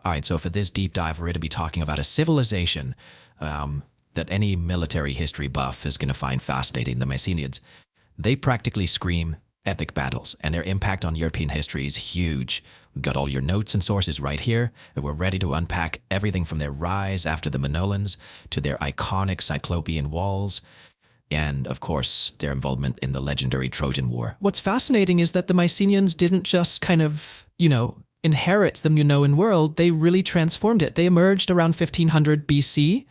All right, so for this deep dive, we're going to be talking about a civilization that any military history buff is going to find fascinating, the Mycenaeans. They practically scream epic battles, and their impact on European history is huge. We've got all your notes and sources right here, and we're ready to unpack everything from their rise after the Minoans to their iconic Cyclopean walls, and, of course, their involvement in the legendary Trojan War. What's fascinating is that the Mycenaeans didn't just kind of, inherit the Minoan world, they really transformed it. They emerged around 1500 BC.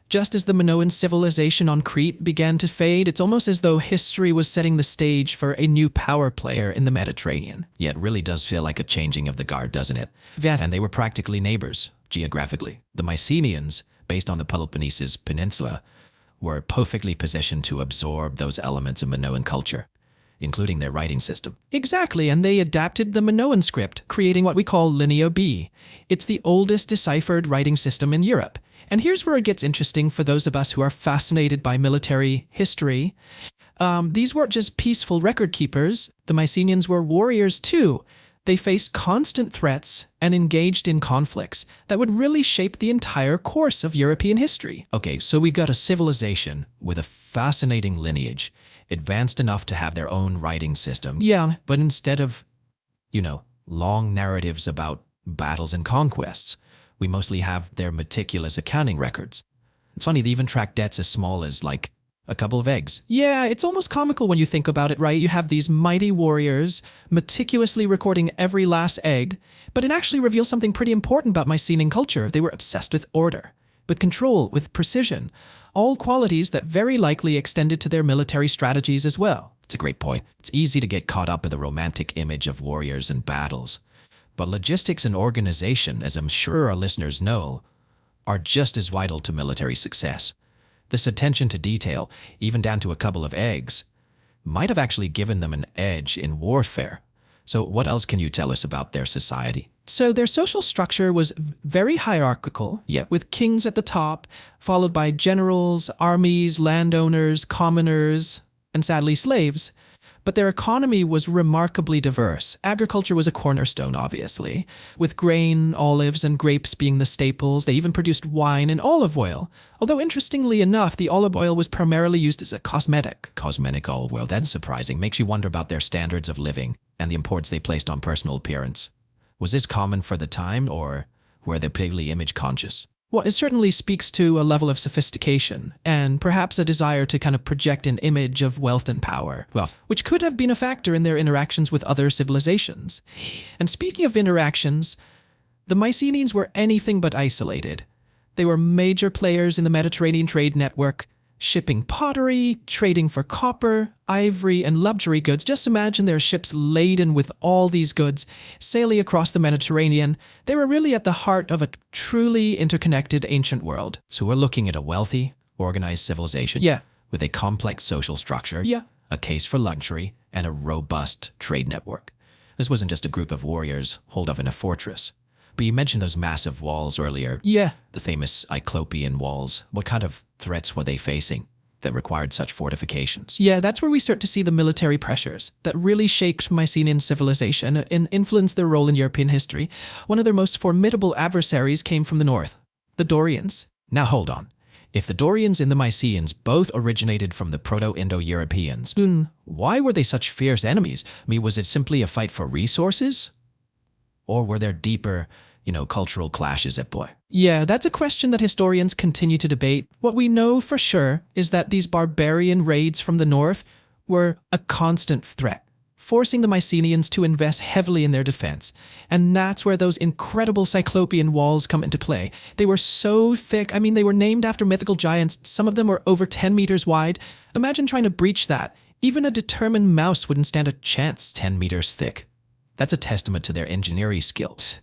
Just as the Minoan civilization on Crete began to fade, it's almost as though history was setting the stage for a new power player in the Mediterranean. Yeah, it really does feel like a changing of the guard, doesn't it? And they were practically neighbors, geographically. The Mycenaeans, based on the Peloponnesus Peninsula, were perfectly positioned to absorb those elements of Minoan culture, including their writing system. Exactly, and they adapted the Minoan script, creating what we call Linear B. It's the oldest deciphered writing system in Europe. And here's where it gets interesting for those of us who are fascinated by military history. These weren't just peaceful record keepers. The Mycenaeans were warriors too. They faced constant threats and engaged in conflicts that would really shape the entire course of European history. Okay, so we've got a civilization with a fascinating lineage, advanced enough to have their own writing system. Yeah, but instead of, long narratives about battles and conquests, we mostly have their meticulous accounting records. It's funny, they even track debts as small as, a couple of eggs. Yeah, it's almost comical when you think about it, right? You have these mighty warriors meticulously recording every last egg, but it actually reveals something pretty important about Mycenaean culture. They were obsessed with order, with control, with precision, all qualities that very likely extended to their military strategies as well. It's a great point. It's easy to get caught up in the romantic image of warriors and battles, but logistics and organization, as I'm sure our listeners know, are just as vital to military success. This attention to detail, even down to a couple of eggs, might have actually given them an edge in warfare. So what else can you tell us about their society? So their social structure was very hierarchical, yet with kings at the top, followed by generals, armies, landowners, commoners, and sadly slaves. But their economy was remarkably diverse. Agriculture was a cornerstone, obviously, with grain, olives, and grapes being the staples. They even produced wine and olive oil. Although, interestingly enough, the olive oil was primarily used as a cosmetic. Cosmetic olive oil, that's surprising. Makes you wonder about their standards of living and the importance they placed on personal appearance. Was this common for the time, or were they purely image conscious? Well, it certainly speaks to a level of sophistication and perhaps a desire to kind of project an image of wealth and power, which could have been a factor in their interactions with other civilizations. And speaking of interactions, the Mycenaeans were anything but isolated. They were major players in the Mediterranean trade network, shipping pottery, trading for copper, ivory, and luxury goods. Just imagine their ships laden with all these goods, sailing across the Mediterranean. They were really at the heart of a truly interconnected ancient world. So we're looking at a wealthy, organized civilization. Yeah. With a complex social structure. Yeah. A case for luxury, and a robust trade network. This wasn't just a group of warriors holed up in a fortress. But you mentioned those massive walls earlier. Yeah. The famous Cyclopean walls. What kind of threats were they facing that required such fortifications? Yeah, that's where we start to see the military pressures that really shaped Mycenaean civilization and influenced their role in European history. One of their most formidable adversaries came from the north, the Dorians. Now hold on. If the Dorians and the Mycenaeans both originated from the Proto-Indo-Europeans, then why were they such fierce enemies? Was it simply a fight for resources? Or were there deeper, cultural clashes at play? Yeah, that's a question that historians continue to debate. What we know for sure is that these barbarian raids from the north were a constant threat, forcing the Mycenaeans to invest heavily in their defense. And that's where those incredible Cyclopean walls come into play. They were so thick. They were named after mythical giants. Some of them were over 10 meters wide. Imagine trying to breach that. Even a determined mouse wouldn't stand a chance 10 meters thick. That's a testament to their engineering skills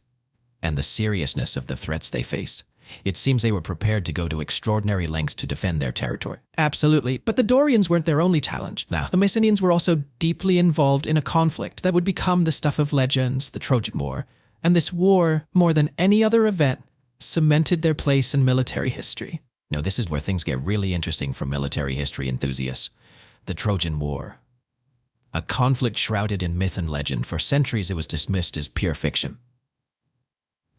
and the seriousness of the threats they faced. It seems they were prepared to go to extraordinary lengths to defend their territory. Absolutely, but the Dorians weren't their only challenge. Now, the Mycenaeans were also deeply involved in a conflict that would become the stuff of legends, the Trojan War. And this war, more than any other event, cemented their place in military history. Now, this is where things get really interesting for military history enthusiasts. The Trojan War. A conflict shrouded in myth and legend. For centuries, it was dismissed as pure fiction.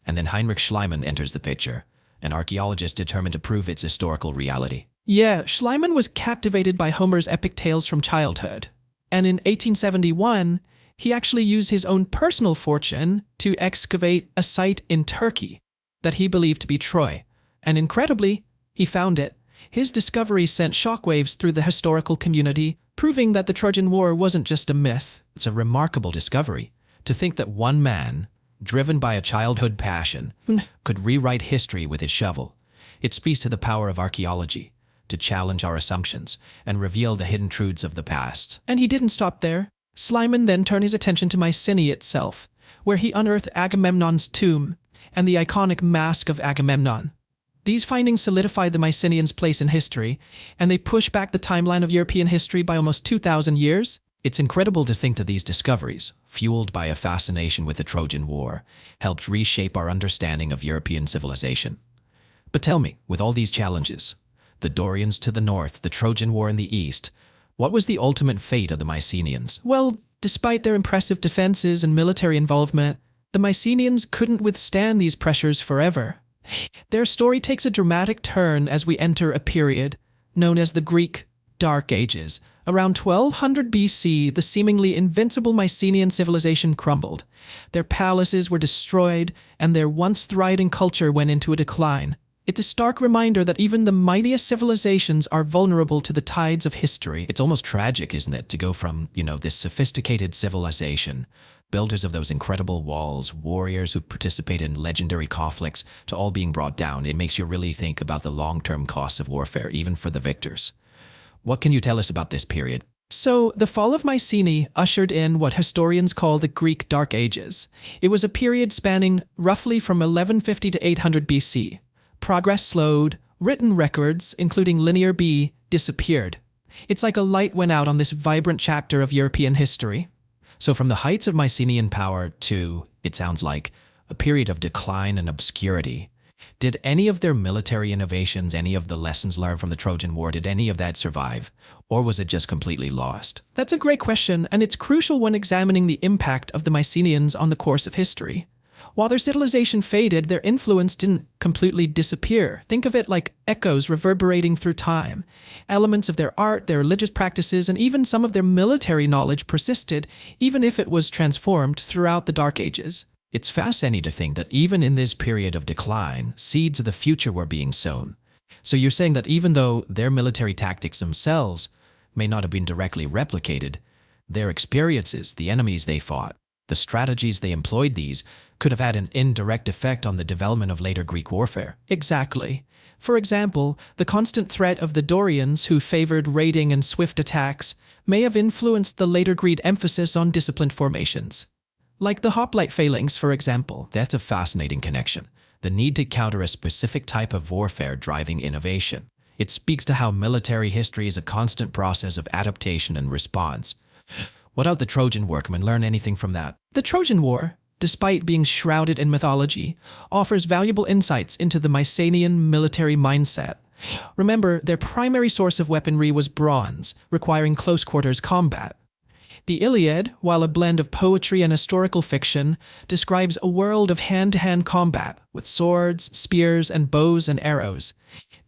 And then Heinrich Schliemann enters the picture, an archaeologist determined to prove its historical reality. Yeah, Schliemann was captivated by Homer's epic tales from childhood. And in 1871, he actually used his own personal fortune to excavate a site in Turkey that he believed to be Troy. And incredibly, he found it. His discovery sent shockwaves through the historical community, proving that the Trojan War wasn't just a myth. It's a remarkable discovery. To think that one man, driven by a childhood passion, could rewrite history with his shovel. It speaks to the power of archaeology, to challenge our assumptions and reveal the hidden truths of the past. And he didn't stop there. Schliemann then turned his attention to Mycenae itself, where he unearthed Agamemnon's tomb and the iconic mask of Agamemnon. These findings solidify the Mycenaeans' place in history, and they push back the timeline of European history by almost 2,000 years. It's incredible to think that these discoveries, fueled by a fascination with the Trojan War, helped reshape our understanding of European civilization. But tell me, with all these challenges, the Dorians to the north, the Trojan War in the east, what was the ultimate fate of the Mycenaeans? Well, despite their impressive defenses and military involvement, the Mycenaeans couldn't withstand these pressures forever. Their story takes a dramatic turn as we enter a period known as the Greek Dark Ages. Around 1200 BC, the seemingly invincible Mycenaean civilization crumbled. Their palaces were destroyed, and their once thriving culture went into a decline. It's a stark reminder that even the mightiest civilizations are vulnerable to the tides of history. It's almost tragic, isn't it, to go from, this sophisticated civilization, builders of those incredible walls, warriors who participate in legendary conflicts, to all being brought down. It makes you really think about the long-term costs of warfare, even for the victors. What can you tell us about this period? So, the fall of Mycenae ushered in what historians call the Greek Dark Ages. It was a period spanning roughly from 1150 to 800 BC. Progress slowed, written records, including Linear B, disappeared. It's like a light went out on this vibrant chapter of European history. So from the heights of Mycenaean power to, it sounds like, a period of decline and obscurity, did any of their military innovations, any of the lessons learned from the Trojan War, did any of that survive? Or was it just completely lost? That's a great question, and it's crucial when examining the impact of the Mycenaeans on the course of history. While their civilization faded, their influence didn't completely disappear. Think of it like echoes reverberating through time. Elements of their art, their religious practices, and even some of their military knowledge persisted, even if it was transformed throughout the Dark Ages. It's fascinating to think that even in this period of decline, seeds of the future were being sown. So you're saying that even though their military tactics themselves may not have been directly replicated, their experiences, the enemies they fought, the strategies they employed, these could have had an indirect effect on the development of later Greek warfare. Exactly. For example, the constant threat of the Dorians, who favored raiding and swift attacks, may have influenced the later Greek emphasis on disciplined formations. Like the hoplite phalanx, for example. That's a fascinating connection. The need to counter a specific type of warfare driving innovation. It speaks to how military history is a constant process of adaptation and response. What about the Trojan War? Can we learn anything from that? The Trojan War, despite being shrouded in mythology, offers valuable insights into the Mycenaean military mindset. Remember, their primary source of weaponry was bronze, requiring close-quarters combat. The Iliad, while a blend of poetry and historical fiction, describes a world of hand-to-hand combat with swords, spears, and bows and arrows.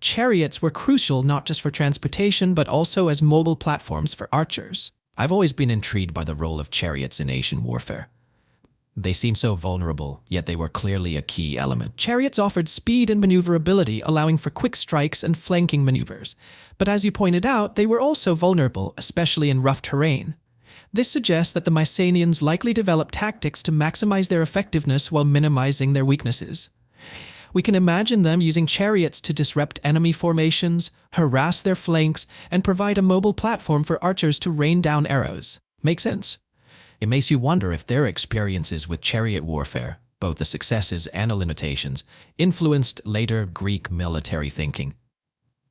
Chariots were crucial not just for transportation but also as mobile platforms for archers. I've always been intrigued by the role of chariots in ancient warfare. They seem so vulnerable, yet they were clearly a key element. Chariots offered speed and maneuverability, allowing for quick strikes and flanking maneuvers. But as you pointed out, they were also vulnerable, especially in rough terrain. This suggests that the Mycenaeans likely developed tactics to maximize their effectiveness while minimizing their weaknesses. We can imagine them using chariots to disrupt enemy formations, harass their flanks, and provide a mobile platform for archers to rain down arrows. Makes sense? It makes you wonder if their experiences with chariot warfare, both the successes and the limitations, influenced later Greek military thinking.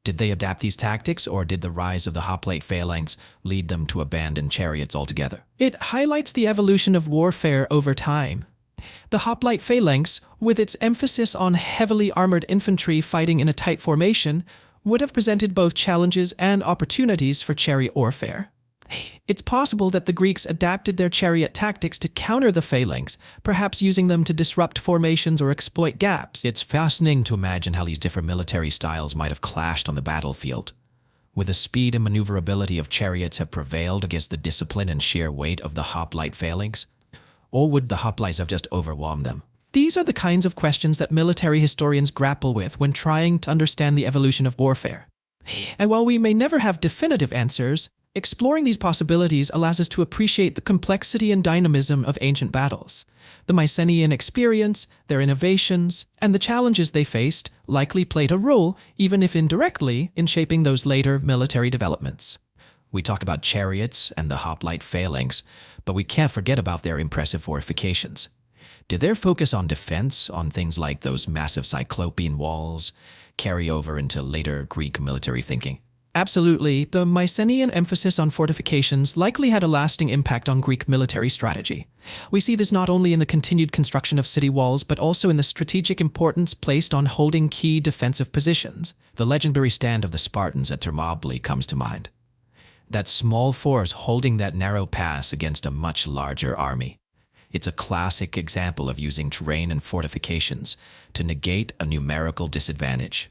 Did they adapt these tactics, or did the rise of the hoplite phalanx lead them to abandon chariots altogether? It highlights the evolution of warfare over time. The hoplite phalanx, with its emphasis on heavily armored infantry fighting in a tight formation, would have presented both challenges and opportunities for chariot warfare. It's possible that the Greeks adapted their chariot tactics to counter the phalanx, perhaps using them to disrupt formations or exploit gaps. It's fascinating to imagine how these different military styles might have clashed on the battlefield. Would the speed and maneuverability of chariots have prevailed against the discipline and sheer weight of the hoplite phalanx? Or would the hoplites have just overwhelmed them? These are the kinds of questions that military historians grapple with when trying to understand the evolution of warfare. And while we may never have definitive answers, exploring these possibilities allows us to appreciate the complexity and dynamism of ancient battles. The Mycenaean experience, their innovations, and the challenges they faced likely played a role, even if indirectly, in shaping those later military developments. We talk about chariots and the hoplite phalanx, but we can't forget about their impressive fortifications. Did their focus on defense, on things like those massive Cyclopean walls, carry over into later Greek military thinking? Absolutely, the Mycenaean emphasis on fortifications likely had a lasting impact on Greek military strategy. We see this not only in the continued construction of city walls, but also in the strategic importance placed on holding key defensive positions. The legendary stand of the Spartans at Thermopylae comes to mind. That small force holding that narrow pass against a much larger army. It's a classic example of using terrain and fortifications to negate a numerical disadvantage.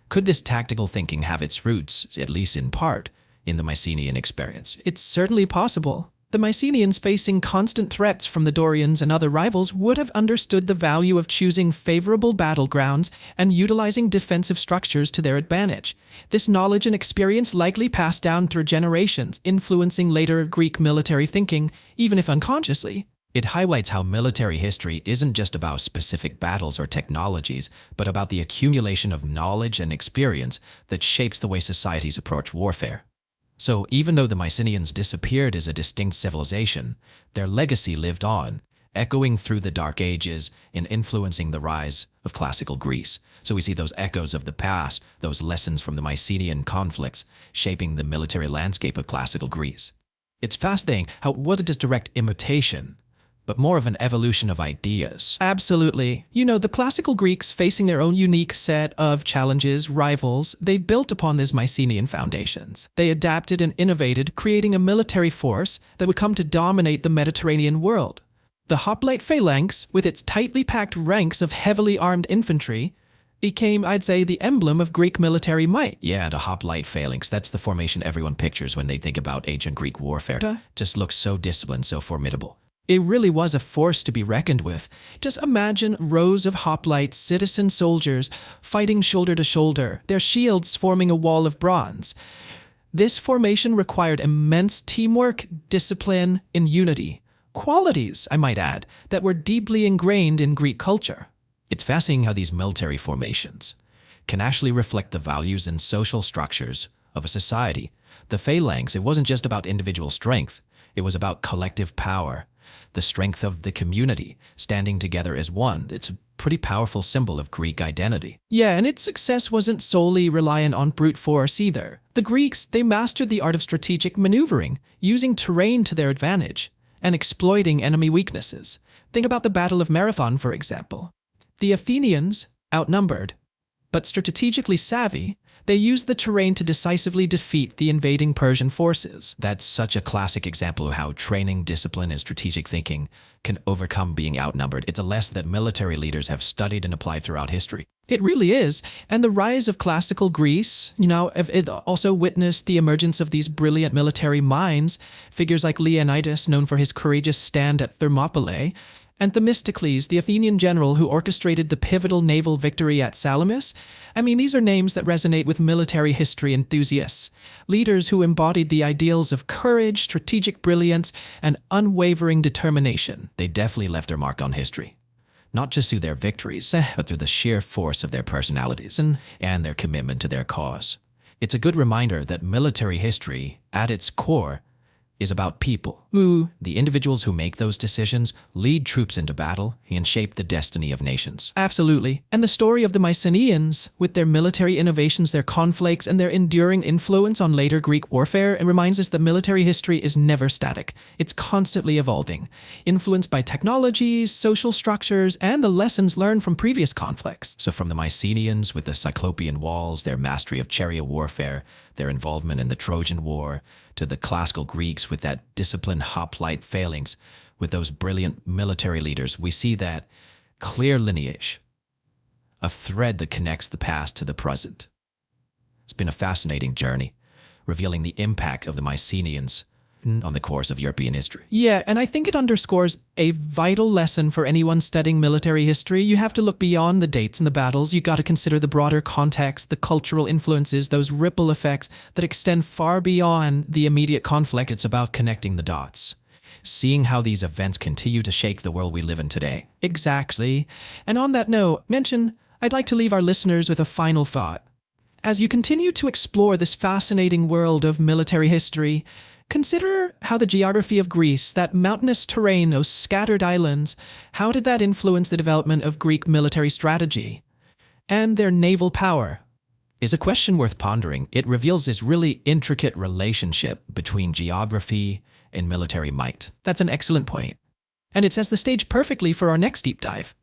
Could this tactical thinking have its roots, at least in part, in the Mycenaean experience? It's certainly possible. The Mycenaeans, facing constant threats from the Dorians and other rivals, would have understood the value of choosing favorable battlegrounds and utilizing defensive structures to their advantage. This knowledge and experience likely passed down through generations, influencing later Greek military thinking, even if unconsciously. It highlights how military history isn't just about specific battles or technologies, but about the accumulation of knowledge and experience that shapes the way societies approach warfare. So even though the Mycenaeans disappeared as a distinct civilization, their legacy lived on, echoing through the Dark Ages and influencing the rise of classical Greece. So we see those echoes of the past, those lessons from the Mycenaean conflicts, shaping the military landscape of classical Greece. It's fascinating how it wasn't just direct imitation, but more of an evolution of ideas. Absolutely. The classical Greeks, facing their own unique set of challenges, rivals, they built upon these Mycenaean foundations. They adapted and innovated, creating a military force that would come to dominate the Mediterranean world. The hoplite phalanx, with its tightly packed ranks of heavily armed infantry, became, I'd say, the emblem of Greek military might. Yeah, the hoplite phalanx, that's the formation everyone pictures when they think about ancient Greek warfare. Just looks so disciplined, so formidable. It really was a force to be reckoned with. Just imagine rows of hoplite citizen soldiers fighting shoulder to shoulder, their shields forming a wall of bronze. This formation required immense teamwork, discipline, and unity. Qualities, I might add, that were deeply ingrained in Greek culture. It's fascinating how these military formations can actually reflect the values and social structures of a society. The phalanx, it wasn't just about individual strength. It was about collective power. The strength of the community, standing together as one. It's a pretty powerful symbol of Greek identity. Yeah, and its success wasn't solely reliant on brute force either. The Greeks, they mastered the art of strategic maneuvering, using terrain to their advantage, and exploiting enemy weaknesses. Think about the Battle of Marathon, for example. The Athenians, outnumbered, but strategically savvy, they used the terrain to decisively defeat the invading Persian forces. That's such a classic example of how training, discipline, and strategic thinking can overcome being outnumbered. It's a lesson that military leaders have studied and applied throughout history. It really is. And the rise of classical Greece, it also witnessed the emergence of these brilliant military minds, figures like Leonidas, known for his courageous stand at Thermopylae, and Themistocles, the Athenian general who orchestrated the pivotal naval victory at Salamis. These are names that resonate with military history enthusiasts, leaders who embodied the ideals of courage, strategic brilliance, and unwavering determination. They definitely left their mark on history, not just through their victories, but through the sheer force of their personalities and their commitment to their cause. It's a good reminder that military history, at its core, is about people. The individuals who make those decisions, lead troops into battle, and shape the destiny of nations. Absolutely. And the story of the Mycenaeans, with their military innovations, their conflicts, and their enduring influence on later Greek warfare, it reminds us that military history is never static. It's constantly evolving, influenced by technologies, social structures, and the lessons learned from previous conflicts. So from the Mycenaeans with the Cyclopean walls, their mastery of chariot warfare, their involvement in the Trojan War, to the classical Greeks with that disciplined hoplite failings, with those brilliant military leaders, we see that clear lineage, a thread that connects the past to the present. It's been a fascinating journey, revealing the impact of the Mycenaeans on the course of European history. Yeah, and I think it underscores a vital lesson for anyone studying military history. You have to look beyond the dates and the battles. You got to consider the broader context, the cultural influences, those ripple effects that extend far beyond the immediate conflict. It's about connecting the dots, seeing how these events continue to shape the world we live in today. Exactly. And on that note, I'd like to leave our listeners with a final thought. As you continue to explore this fascinating world of military history, consider how the geography of Greece, that mountainous terrain, those scattered islands, how did that influence the development of Greek military strategy? And their naval power is a question worth pondering. It reveals this really intricate relationship between geography and military might. That's an excellent point. And it sets the stage perfectly for our next deep dive,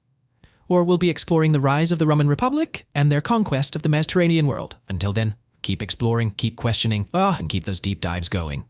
where we'll be exploring the rise of the Roman Republic and their conquest of the Mediterranean world. Until then, keep exploring, keep questioning, and keep those deep dives going.